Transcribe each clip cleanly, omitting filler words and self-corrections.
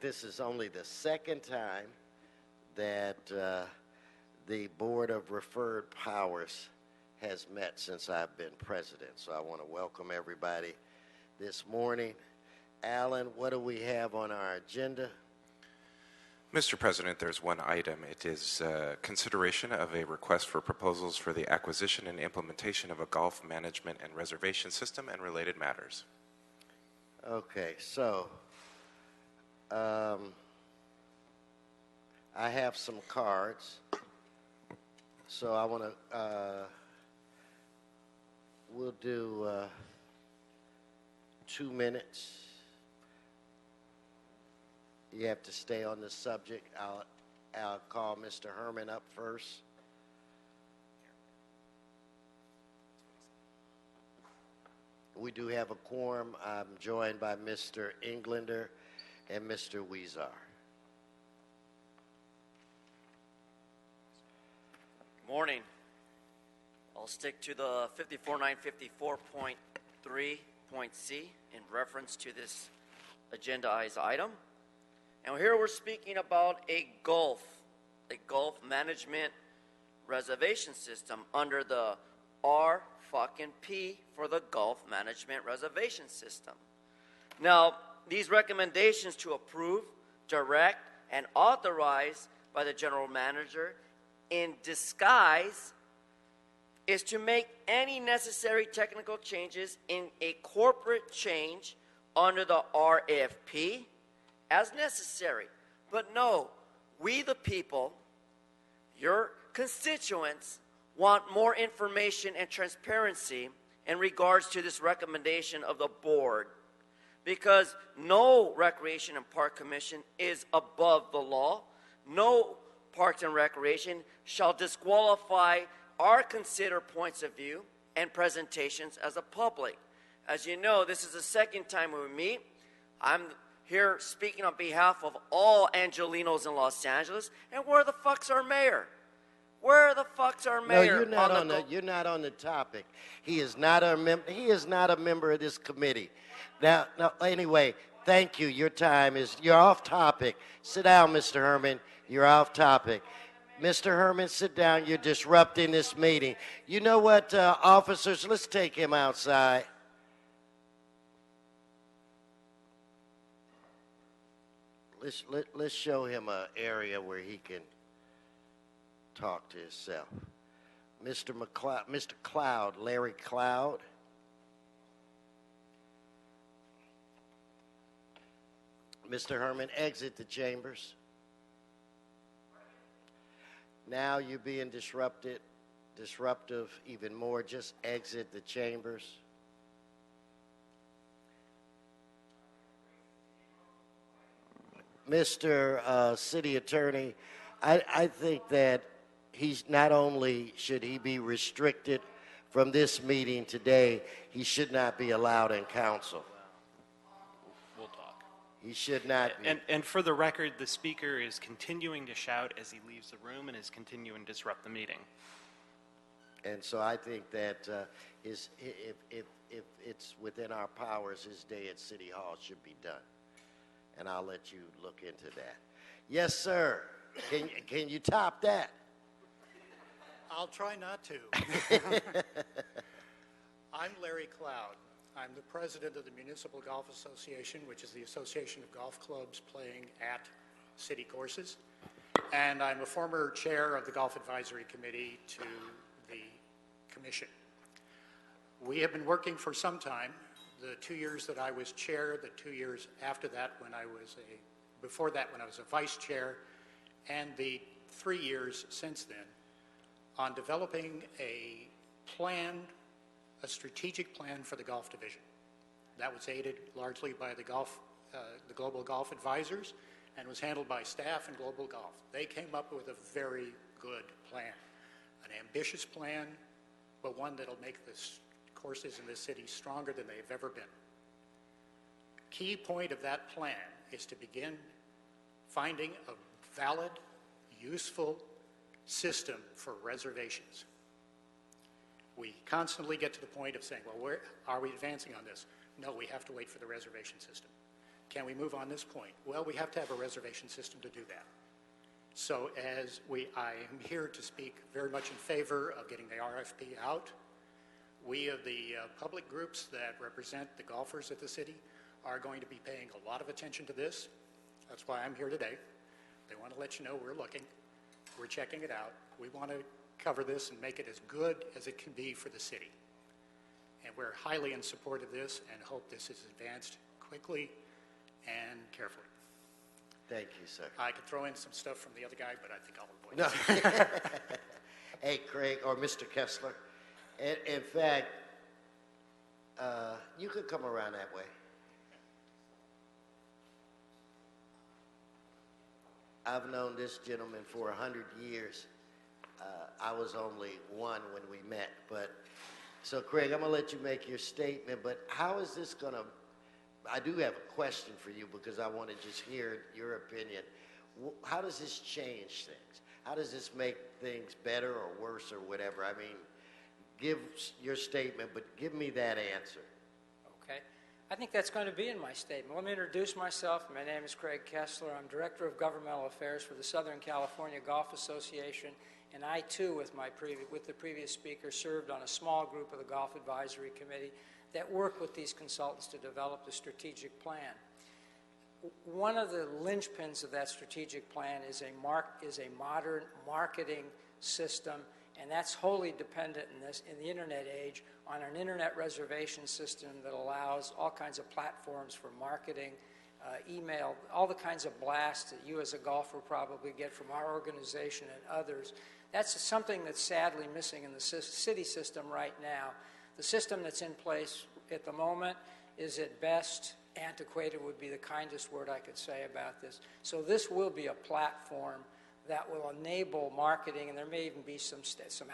this is only the second time that the Board of Referred Powers has met since I've been president. So I want to welcome everybody this morning. Alan, what do we have on our agenda? Mr. President, there's one item. It is consideration of a request for proposals for the acquisition and implementation of a golf management and reservation system and related matters. Okay, so I have some cards. So I want to, we'll do 2 minutes. You have to stay on the subject. I'll call Mr. Herman up first. We do have a quorum. I'm joined by Mr. Englander and Mr. Weezar. Morning. I'll stick to the 54954.3.c in reference to this agendized item. And here we're speaking about a golf management reservation system under the R-P for the Golf Management Reservation System. Now, these recommendations to approve, direct, and authorize by the general manager in disguise is to make any necessary technical changes in a corporate change under the RFP as necessary. But no, we the people, your constituents, want more information and transparency in regards to this recommendation of the board, because no Recreation and Park Commission is above the law. No Parks and Recreation shall disqualify or consider points of view and presentations as a public. As you know, this is the second time we meet. I'm here speaking on behalf of all Angelinos in Los Angeles. And where the fuck's our mayor? Where the fuck's our mayor? No, you're not on the topic. He is not a member of this committee. Now, anyway, thank you. You're off topic. Sit down, Mr. Herman. You're off topic. Mr. Herman, sit down. You're disrupting this meeting. You know what, officers? Let's take him outside. Let's show him an area where he can talk to himself. Mr. Cloud, Larry Cloud. Mr. Herman, exit the chambers. Now you're being disruptive even more. Just exit the chambers. Mr. City Attorney, I think that he's not only should he be restricted from this meeting today, he should not be allowed in council. We'll talk. He should not be. And for the record, the speaker is continuing to shout as he leaves the room and is continuing to disrupt the meeting. And so I think that if it's within our powers, his day at City Hall should be done. And I'll let you look into that. Yes, sir. Can you top that? I'll try not to. I'm Larry Cloud. I'm the president of the Municipal Golf Association, which is the association of golf clubs playing at city courses. And I'm a former chair of the Golf Advisory Committee to the commission. We have been working for some time. The 2 years that I was chair, the 2 years after that before that when I was a vice chair, and the 3 years since then, on developing a strategic plan for the golf division. That was aided largely by the Global Golf Advisors and was handled by staff in Global Golf. They came up with a very good plan, an ambitious plan, but one that'll make the courses in this city stronger than they've ever been. Key point of that plan is to begin finding a valid, useful system for reservations. We constantly get to the point of saying, well, where are we advancing on this? No, we have to wait for the reservation system. Can we move on this point? Well, we have to have a reservation system to do that. So I am here to speak very much in favor of getting the RFP out. We of the public groups that represent the golfers at the city are going to be paying a lot of attention to this. That's why I'm here today. They want to let you know we're looking. We're checking it out. We want to cover this and make it as good as it can be for the city. And we're highly in support of this and hope this is advanced quickly and carefully. Thank you, sir. I could throw in some stuff from the other guy, but I think I'll avoid it. No. Hey, Craig, or Mr. Kessler. In fact, you could come around that way. I've known this gentleman for 100 years. I was only one when we met, but so Craig, I'm gonna let you make your statement, but how is this gonna, I do have a question for you because I want to just hear your opinion. How does this change things? How does this make things better or worse or whatever? I mean, give your statement, but give me that answer. Okay. I think that's going to be in my statement. Let me introduce myself. My name is Craig Kessler. I'm Director of Governmental Affairs for the Southern California Golf Association, and I, too, with the previous speaker, served on a small group of the Golf Advisory Committee that worked with these consultants to develop the strategic plan. One of the linchpins of that strategic plan is a modern marketing system, and that's wholly dependent in the internet age on an internet reservation system that allows all kinds of platforms for marketing, email, all the kinds of blasts that you as a golfer probably get from our organization and others. That's something that's sadly missing in the city system right now. The system that's in place at the moment is at best antiquated, would be the kindest word I could say about this. So this will be a platform that will enable marketing, and there may even be some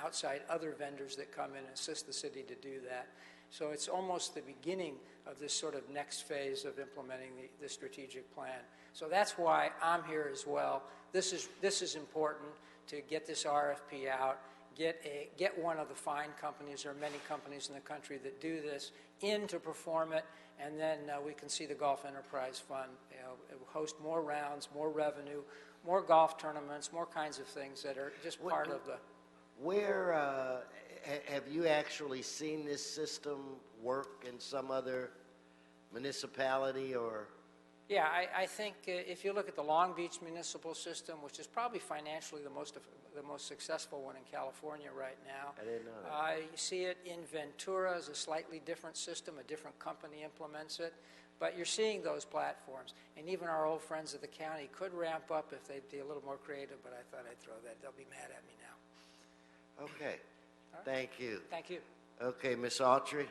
outside other vendors that come in and assist the city to do that. So it's almost the beginning of this sort of next phase of implementing the strategic plan. So that's why I'm here as well. This is important to get this RFP out, get one of the fine companies, there are many companies in the country that do this, in to perform it, and then we can see the Golf Enterprise Fund host more rounds, more revenue, more golf tournaments, more kinds of things that are just part of the... Where have you actually seen this system work in some other municipality or? Yeah, I think if you look at the Long Beach municipal system, which is probably financially the most successful one in California right now. I didn't know that. You see it in Ventura as a slightly different system. A different company implements it. But you're seeing those platforms. And even our old friends of the county could ramp up if they'd be a little more creative, but I thought I'd throw that. They'll be mad at me now. Okay. Right. Thank you. Thank you. Okay, Ms. Autry.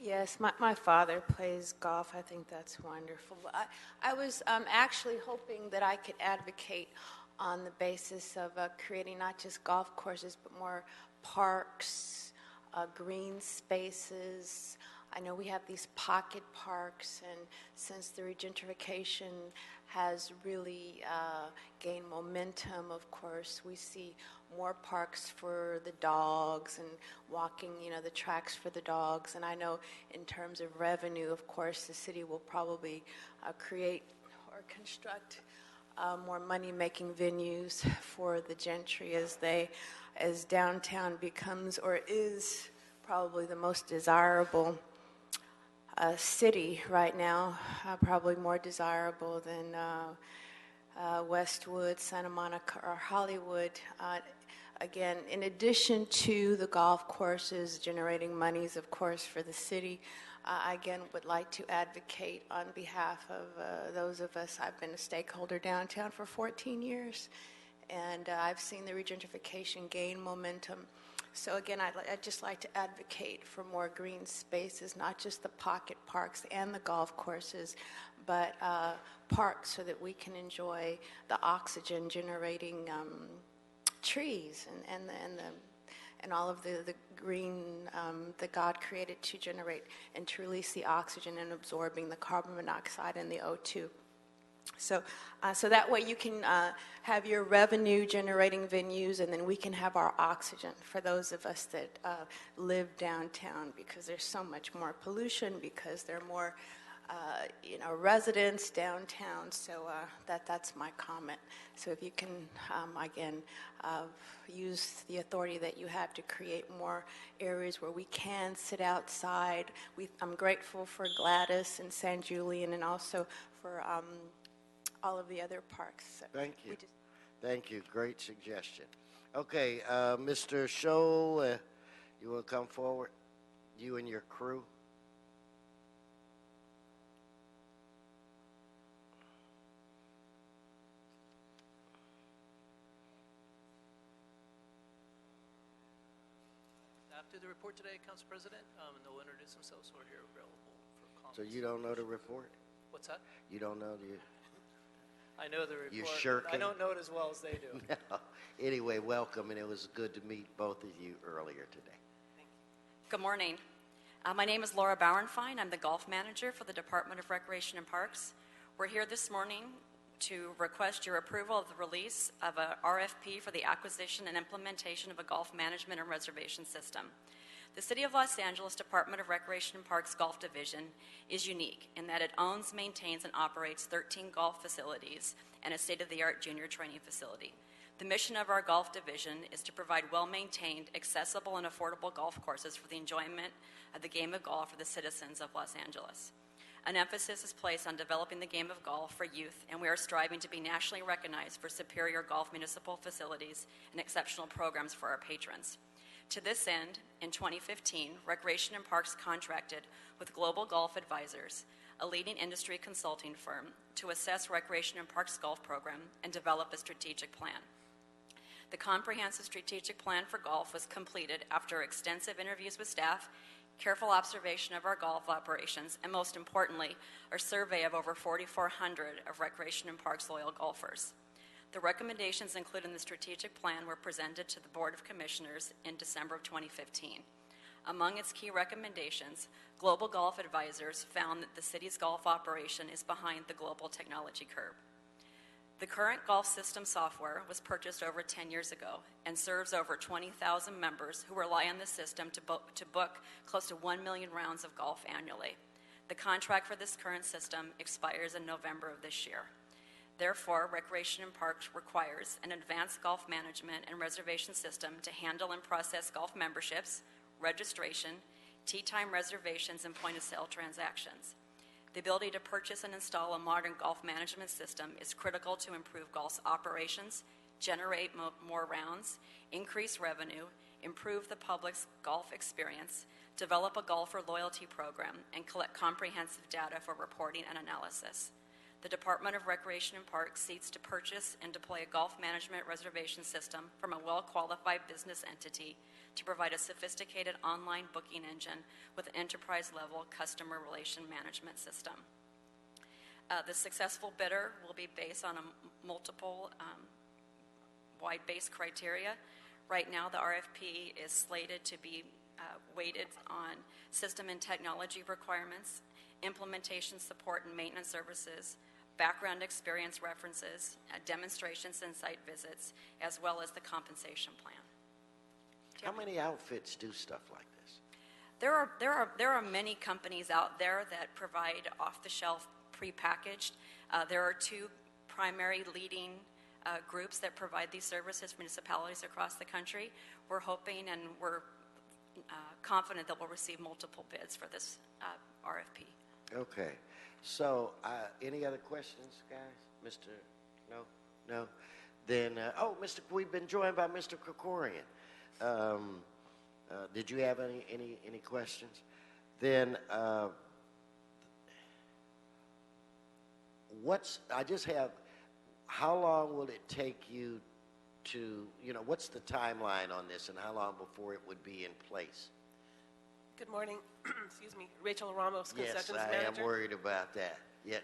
Yes, my father plays golf. I think that's wonderful. I was actually hoping that I could advocate on the basis of creating not just golf courses, but more parks, green spaces. I know we have these pocket parks, and since the regentrification has really gained momentum, of course, we see more parks for the dogs and walking, the tracks for the dogs. And I know in terms of revenue, of course, the city will probably create or construct more money-making venues for the gentry as downtown becomes or is probably the most desirable city right now, probably more desirable than Westwood, Santa Monica, or Hollywood. Again, in addition to the golf courses generating monies, of course, for the city, I again would like to advocate on behalf of those of us. I've been a stakeholder downtown for 14 years, and I've seen the regentrification gain momentum. So again, I'd just like to advocate for more green spaces, not just the pocket parks and the golf courses, but parks so that we can enjoy the oxygen generating trees and all of the green that God created to generate and to release the oxygen and absorbing the carbon monoxide and the O2. So that way you can have your revenue-generating venues, and then we can have our oxygen for those of us that live downtown, because there's so much more pollution, because there are more, residents downtown. So that's my comment. So if you can, again, use the authority that you have to create more areas where we can sit outside. I'm grateful for Gladys and San Julian, and also for all of the other parks. So Thank you. Thank you. Great suggestion. Okay, Mr. Scholl, you want to come forward? You and your crew. To the report today, Council President, and they'll introduce themselves who are here available for comments. So you don't know the report? What's that? You don't know the... I know the report. You're but shirking? I don't know it as well as they do. Anyway, welcome, and it was good to meet both of you earlier today. Good morning. My name is Laura Bauernfein. I'm the golf manager for the Department of Recreation and Parks. We're here this morning to request your approval of the release of a RFP for the acquisition and implementation of a golf management and reservation system. The City of Los Angeles Department of Recreation and Parks Golf Division is unique in that it owns, maintains, and operates 13 golf facilities and a state-of-the-art junior training facility. The mission of our golf division is to provide well-maintained, accessible, and affordable golf courses for the enjoyment of the game of golf for the citizens of Los Angeles. An emphasis is placed on developing the game of golf for youth, and we are striving to be nationally recognized for superior golf municipal facilities and exceptional programs for our patrons. To this end, in 2015, Recreation and Parks contracted with Global Golf Advisors, a leading industry consulting firm, to assess Recreation and Parks golf program and develop a strategic plan. The comprehensive strategic plan for golf was completed after extensive interviews with staff, careful observation of our golf operations, and most importantly, our survey of over 4,400 of Recreation and Parks loyal golfers. The recommendations included in the strategic plan were presented to the Board of Commissioners in December of 2015. Among its key recommendations, Global Golf Advisors found that the city's golf operation is behind the global technology curve. The current golf system software was purchased over 10 years ago and serves over 20,000 members who rely on the system to book close to 1 million rounds of golf annually. The contract for this current system expires in November of this year. Therefore, Recreation and Parks requires an advanced golf management and reservation system to handle and process golf memberships, registration, tee time reservations, and point-of-sale transactions. The ability to purchase and install a modern golf management system is critical to improve golf's operations, generate more rounds, increase revenue, improve the public's golf experience, develop a golfer loyalty program, and collect comprehensive data for reporting and analysis. The Department of Recreation and Parks seeks to purchase and deploy a golf management reservation system from a well-qualified business entity to provide a sophisticated online booking engine with an enterprise-level customer relation management system. The successful bidder will be based on a multiple wide-based criteria. Right now, the RFP is slated to be weighted on system and technology requirements, implementation support and maintenance services, background experience references, demonstrations and site visits, as well as the compensation plan. How many outfits do stuff like this? There are many companies out there that provide off-the-shelf prepackaged. There are two primary leading groups that provide these services, municipalities across the country. We're hoping and we're confident that we'll receive multiple bids for this RFP. Okay. So, any other questions, guys? Mr. No? Then, we've been joined by Mr. Krikorian. Did you have any questions? Then, how long will it take you to, what's the timeline on this, and how long before it would be in place? Good morning. Excuse me. Rachel Ramos, Concessions Manager. Yes, I am worried about that. Yeah.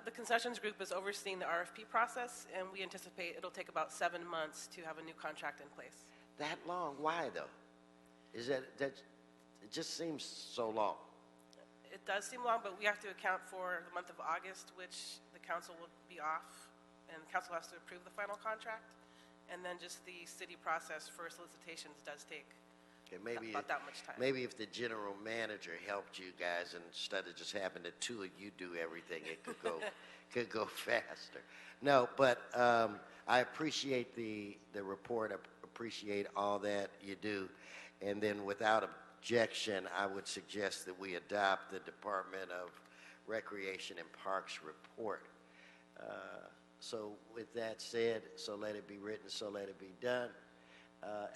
The Concessions Group is overseeing the RFP process, and we anticipate it'll take about 7 months to have a new contract in place. That long? Why, though? Is that it just seems so long. It does seem long, but we have to account for the month of August, which the council will be off, and the council has to approve the final contract. And then just the city process for solicitations does take Okay, maybe about that much time. Maybe if the general manager helped you guys instead of just having the two of you do everything, it could go could go faster. No, but I appreciate the report. I appreciate all that you do, and then without objection, I would suggest that we adopt the Department of Recreation and Parks report. So with that said, so let it be written, so let it be done.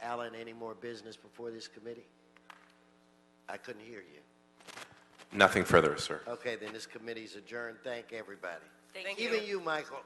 Alan, any more business before this committee? I couldn't hear you. Nothing further, sir. Okay, then this committee's adjourned. Thank everybody. Thank Even you, Michael.